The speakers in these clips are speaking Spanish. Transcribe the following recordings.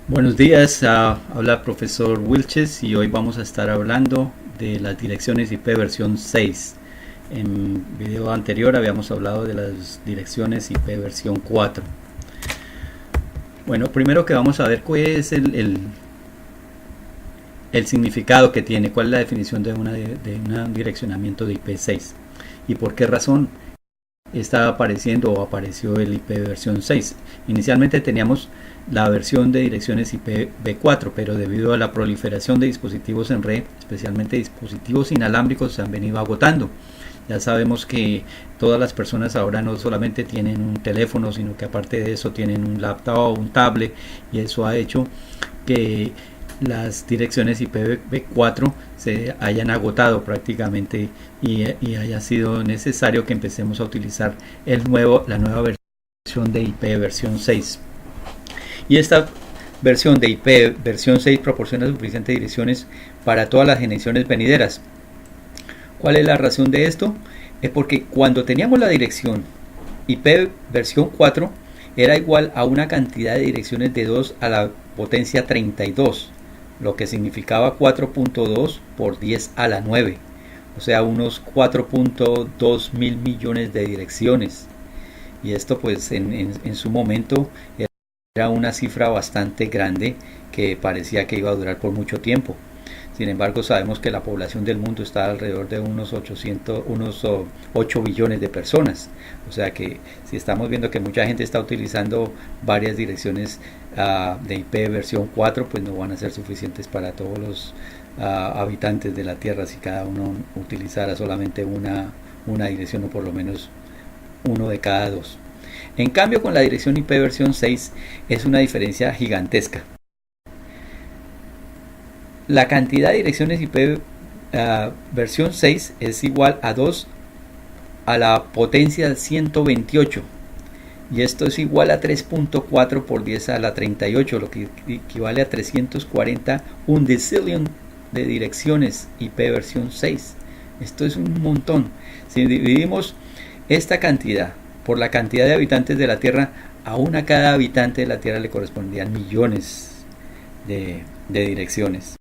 Buenos días, habla el profesor Wilches y hoy vamos a estar hablando de las direcciones IP versión 6. En video anterior habíamos hablado de las direcciones IP versión 4. Bueno, primero que vamos a ver cuál es el significado que tiene, cuál es la definición de un direccionamiento de IP6 y por qué razón está apareciendo o apareció el IP versión 6. Inicialmente teníamos la versión de direcciones IPv4, pero debido a la proliferación de dispositivos en red, especialmente dispositivos inalámbricos, se han venido agotando. Ya sabemos que todas las personas ahora no solamente tienen un teléfono, sino que aparte de eso tienen un laptop o un tablet, y eso ha hecho que las direcciones IPv4 se hayan agotado prácticamente y haya sido necesario que empecemos a utilizar la nueva versión de IP versión 6. Y esta versión de IP versión 6 proporciona suficientes direcciones para todas las generaciones venideras. ¿Cuál es la razón de esto? Es porque cuando teníamos la dirección IP versión 4 era igual a una cantidad de direcciones de 2 a la potencia 32, lo que significaba 4.2 por 10 a la 9, o sea, unos 4.2 mil millones de direcciones. Y esto pues en su momento era una cifra bastante grande que parecía que iba a durar por mucho tiempo. Sin embargo, sabemos que la población del mundo está alrededor de unos 8 billones de personas. O sea que si estamos viendo que mucha gente está utilizando varias direcciones de IP versión 4, pues no van a ser suficientes para todos los habitantes de la Tierra si cada uno utilizara solamente una dirección o por lo menos uno de cada dos. En cambio, con la dirección IP versión 6 es una diferencia gigantesca. La cantidad de direcciones IP versión 6 es igual a 2 a la potencia 128, y esto es igual a 3.4 por 10 a la 38, lo que equivale a 340 undecillion de direcciones IP versión 6. Esto es un montón. Si dividimos esta cantidad por la cantidad de habitantes de la Tierra, aún a cada habitante de la Tierra le correspondían millones de direcciones.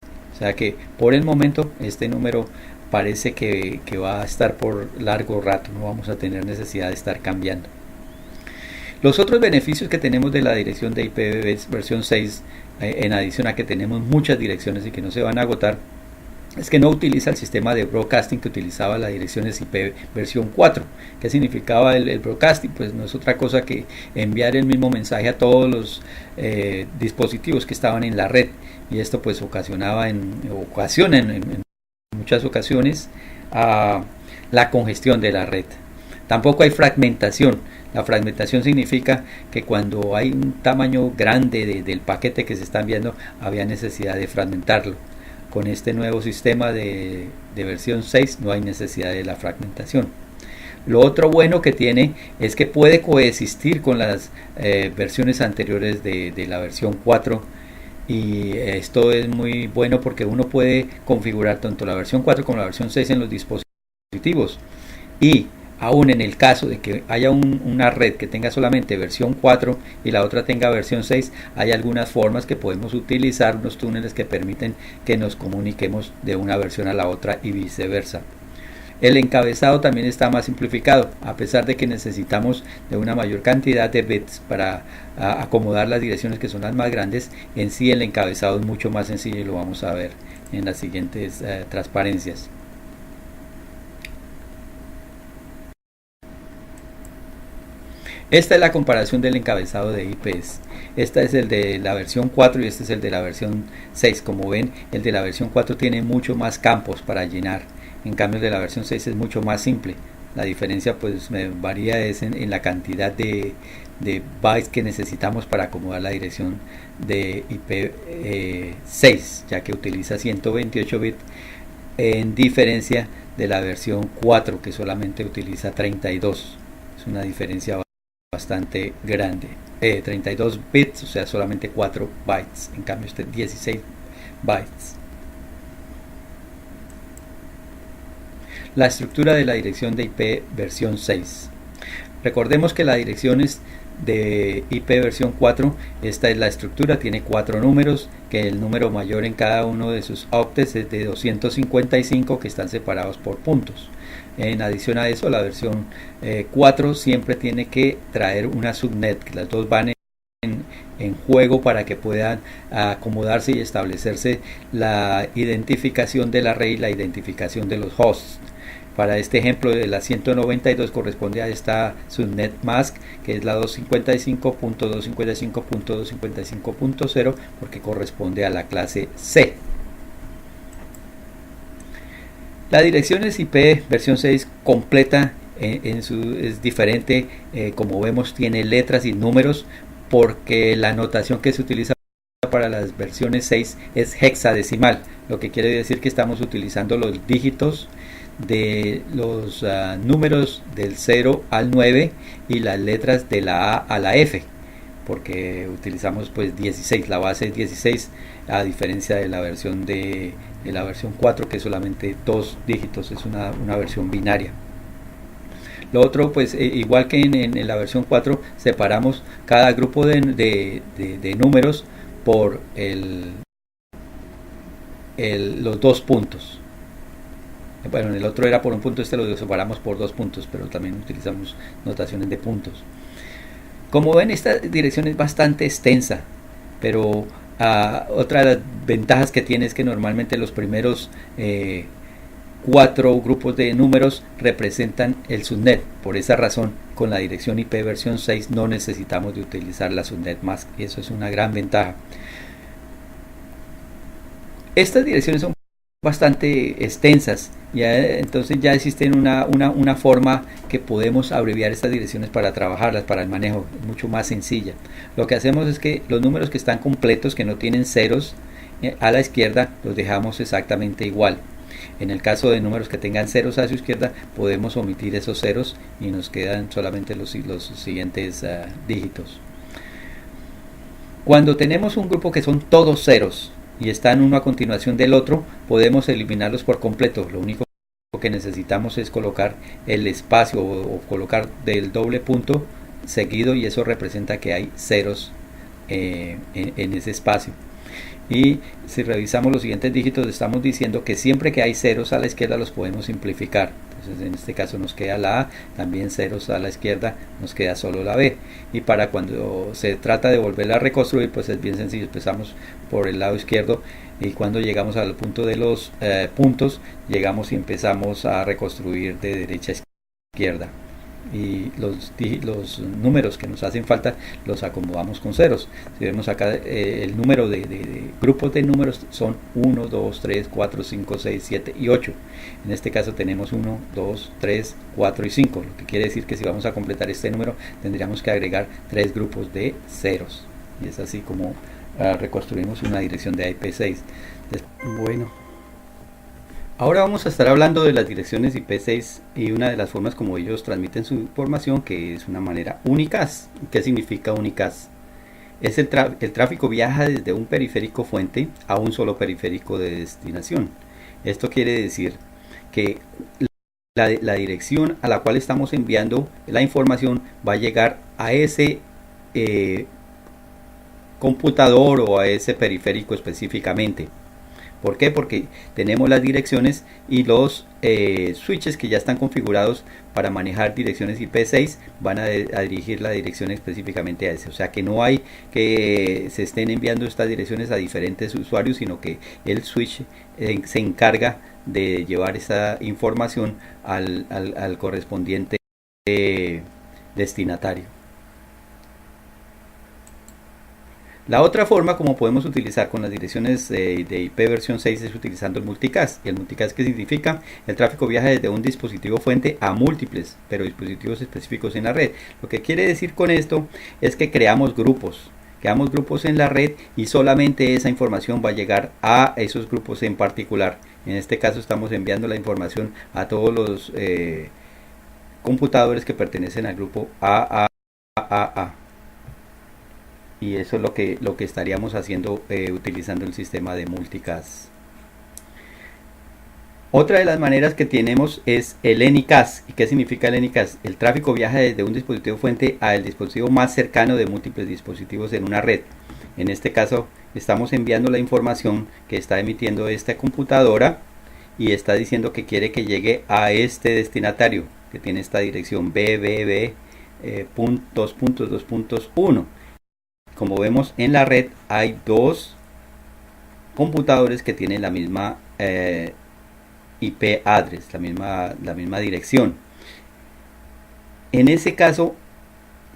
O sea que por el momento este número parece que va a estar por largo rato, no vamos a tener necesidad de estar cambiando. Los otros beneficios que tenemos de la dirección de IP versión 6, en adición a que tenemos muchas direcciones y que no se van a agotar, es que no utiliza el sistema de broadcasting que utilizaba las direcciones IP versión 4. ¿Qué significaba el broadcasting? Pues no es otra cosa que enviar el mismo mensaje a todos los dispositivos que estaban en la red, y esto pues ocasiona en muchas ocasiones la congestión de la red. Tampoco hay fragmentación. La fragmentación significa que cuando hay un tamaño grande del paquete que se está enviando, había necesidad de fragmentarlo. Con este nuevo sistema de versión 6 no hay necesidad de la fragmentación. Lo otro bueno que tiene es que puede coexistir con las versiones anteriores de la versión 4, y esto es muy bueno porque uno puede configurar tanto la versión 4 como la versión 6 en los dispositivos, y aún en el caso de que haya una red que tenga solamente versión 4 y la otra tenga versión 6, hay algunas formas que podemos utilizar, unos túneles que permiten que nos comuniquemos de una versión a la otra y viceversa. El encabezado también está más simplificado, a pesar de que necesitamos de una mayor cantidad de bits para acomodar las direcciones que son las más grandes. En sí el encabezado es mucho más sencillo y lo vamos a ver en las siguientes transparencias. Esta es la comparación del encabezado de IPs. Esta es el de la versión 4 y este es el de la versión 6. Como ven, el de la versión 4 tiene mucho más campos para llenar. En cambio, el de la versión 6 es mucho más simple. La diferencia pues varía en la cantidad de bytes que necesitamos para acomodar la dirección de IP6, ya que utiliza 128 bits, en diferencia de la versión 4 que solamente utiliza 32. Es una diferencia bastante grande. 32 bits, o sea, solamente 4 bytes. En cambio, este 16 bytes. La estructura de la dirección de IP versión 6. Recordemos que las direcciones de IP versión 4, esta es la estructura, tiene 4 números, que el número mayor en cada uno de sus octets es de 255, que están separados por puntos. En adición a eso, la versión 4 siempre tiene que traer una subnet, que las dos van en juego para que puedan acomodarse y establecerse la identificación de la red y la identificación de los hosts. Para este ejemplo de la 192 corresponde a esta subnet mask, que es la 255.255.255.0, porque corresponde a la clase C. La dirección es IP versión 6 completa, es diferente, como vemos tiene letras y números, porque la notación que se utiliza para las versiones 6 es hexadecimal, lo que quiere decir que estamos utilizando los dígitos de los números del 0 al 9 y las letras de la A a la F, porque utilizamos pues 16, la base es 16, a diferencia de la versión de la versión 4, que es solamente 2 dígitos, es una versión binaria. Lo otro, pues igual que en la versión 4, separamos cada grupo de números por los 2 puntos. Bueno, en el otro era por un punto, este lo separamos por 2 puntos, pero también utilizamos notaciones de puntos. Como ven, esta dirección es bastante extensa, pero otra de las ventajas que tiene es que normalmente los primeros 4 grupos de números representan el subnet. Por esa razón, con la dirección IP versión 6 no necesitamos de utilizar la subnet mask, y eso es una gran ventaja. Estas direcciones son bastante extensas, entonces ya existe una forma que podemos abreviar estas direcciones para trabajarlas, para el manejo, mucho más sencilla. Lo que hacemos es que los números que están completos, que no tienen ceros a la izquierda, los dejamos exactamente igual. En el caso de números que tengan ceros a su izquierda, podemos omitir esos ceros y nos quedan solamente los siguientes dígitos. Cuando tenemos un grupo que son todos ceros y están uno a continuación del otro, podemos eliminarlos por completo. Lo único que necesitamos es colocar el espacio o colocar del doble punto seguido, y eso representa que hay ceros en ese espacio. Y si revisamos los siguientes dígitos, estamos diciendo que siempre que hay ceros a la izquierda los podemos simplificar. Entonces en este caso nos queda la A, también ceros a la izquierda, nos queda solo la B. Y para cuando se trata de volverla a reconstruir, pues es bien sencillo, empezamos por el lado izquierdo, y cuando llegamos al punto de los puntos, llegamos y empezamos a reconstruir de derecha a izquierda. Y los números que nos hacen falta los acomodamos con ceros. Si vemos acá, el número de grupos de números son 1, 2, 3, 4, 5, 6, 7 y 8. En este caso tenemos 1, 2, 3, 4 y 5, lo que quiere decir que si vamos a completar este número tendríamos que agregar 3 grupos de ceros, y es así como reconstruimos una dirección de IP6. Bueno, ahora vamos a estar hablando de las direcciones IP6 y una de las formas como ellos transmiten su información, que es una manera unicast. ¿Qué significa unicast? Es el tráfico viaja desde un periférico fuente a un solo periférico de destinación. Esto quiere decir que la dirección a la cual estamos enviando la información va a llegar a ese computador o a ese periférico específicamente. ¿Por qué? Porque tenemos las direcciones y los switches que ya están configurados para manejar direcciones IP6 van a dirigir la dirección específicamente a ese. O sea que no hay que se estén enviando estas direcciones a diferentes usuarios, sino que el switch se encarga de llevar esa información al correspondiente destinatario. La otra forma como podemos utilizar con las direcciones de IP versión 6 es utilizando el multicast. ¿Y el multicast qué significa? El tráfico viaja desde un dispositivo fuente a múltiples, pero dispositivos específicos en la red. Lo que quiere decir con esto es que creamos grupos en la red, y solamente esa información va a llegar a esos grupos en particular. En este caso estamos enviando la información a todos los computadores que pertenecen al grupo AAA. Y eso es lo que estaríamos haciendo utilizando el sistema de multicast. Otra de las maneras que tenemos es el Anycast. ¿Y qué significa el Anycast? El tráfico viaja desde un dispositivo fuente al dispositivo más cercano de múltiples dispositivos en una red. En este caso estamos enviando la información que está emitiendo esta computadora y está diciendo que quiere que llegue a este destinatario que tiene esta dirección BBB puntos, 2.1. Como vemos en la red hay dos computadores que tienen la misma IP address, la misma dirección. En ese caso,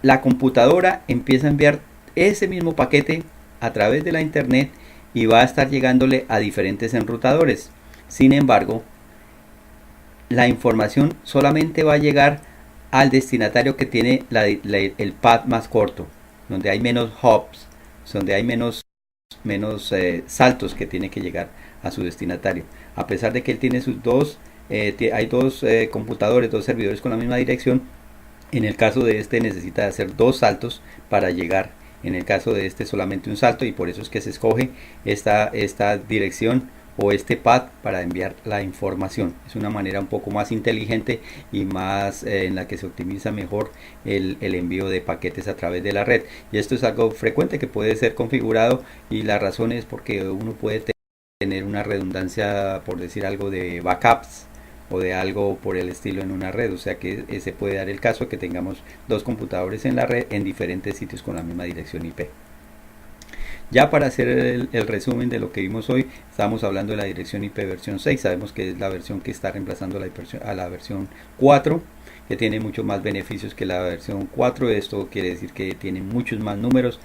la computadora empieza a enviar ese mismo paquete a través de la internet y va a estar llegándole a diferentes enrutadores. Sin embargo, la información solamente va a llegar al destinatario que tiene el path más corto, donde hay menos hops, donde hay menos saltos que tiene que llegar a su destinatario. A pesar de que él tiene sus hay dos computadores, dos servidores con la misma dirección, en el caso de este necesita hacer dos saltos para llegar. En el caso de este solamente un salto, y por eso es que se escoge esta dirección o este path para enviar la información. Es una manera un poco más inteligente y más en la que se optimiza mejor el envío de paquetes a través de la red. Y esto es algo frecuente que puede ser configurado, y la razón es porque uno puede tener una redundancia, por decir algo, de backups o de algo por el estilo en una red. O sea que se puede dar el caso que tengamos dos computadores en la red en diferentes sitios con la misma dirección IP. Ya para hacer el resumen de lo que vimos hoy, estamos hablando de la dirección IP versión 6. Sabemos que es la versión que está reemplazando a la versión 4, que tiene muchos más beneficios que la versión 4. Esto quiere decir que tiene muchos más números.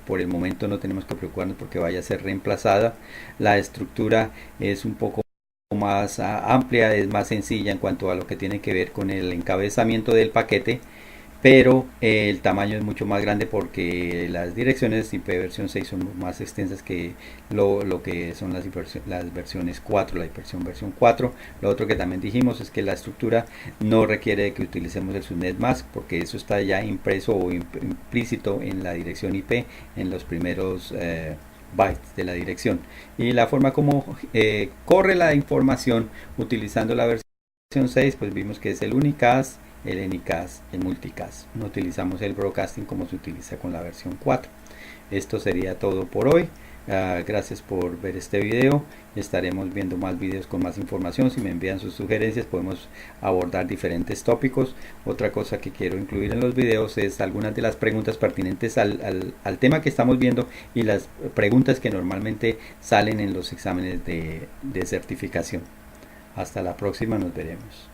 Por el momento no tenemos que preocuparnos porque vaya a ser reemplazada. La estructura es un poco más amplia, es más sencilla en cuanto a lo que tiene que ver con el encabezamiento del paquete, pero el tamaño es mucho más grande porque las direcciones IP versión 6 son más extensas que lo que son las versiones 4, la versión 4. Lo otro que también dijimos es que la estructura no requiere que utilicemos el subnet mask, porque eso está ya impreso o implícito en la dirección IP en los primeros bytes de la dirección. Y la forma como corre la información utilizando la versión 6, pues vimos que es el unicast, el anycast, el multicast. No utilizamos el broadcasting como se utiliza con la versión 4. Esto sería todo por hoy. Gracias por ver este video. Estaremos viendo más videos con más información. Si me envían sus sugerencias, podemos abordar diferentes tópicos. Otra cosa que quiero incluir en los videos es algunas de las preguntas pertinentes al tema que estamos viendo, y las preguntas que normalmente salen en los exámenes de certificación. Hasta la próxima, nos veremos.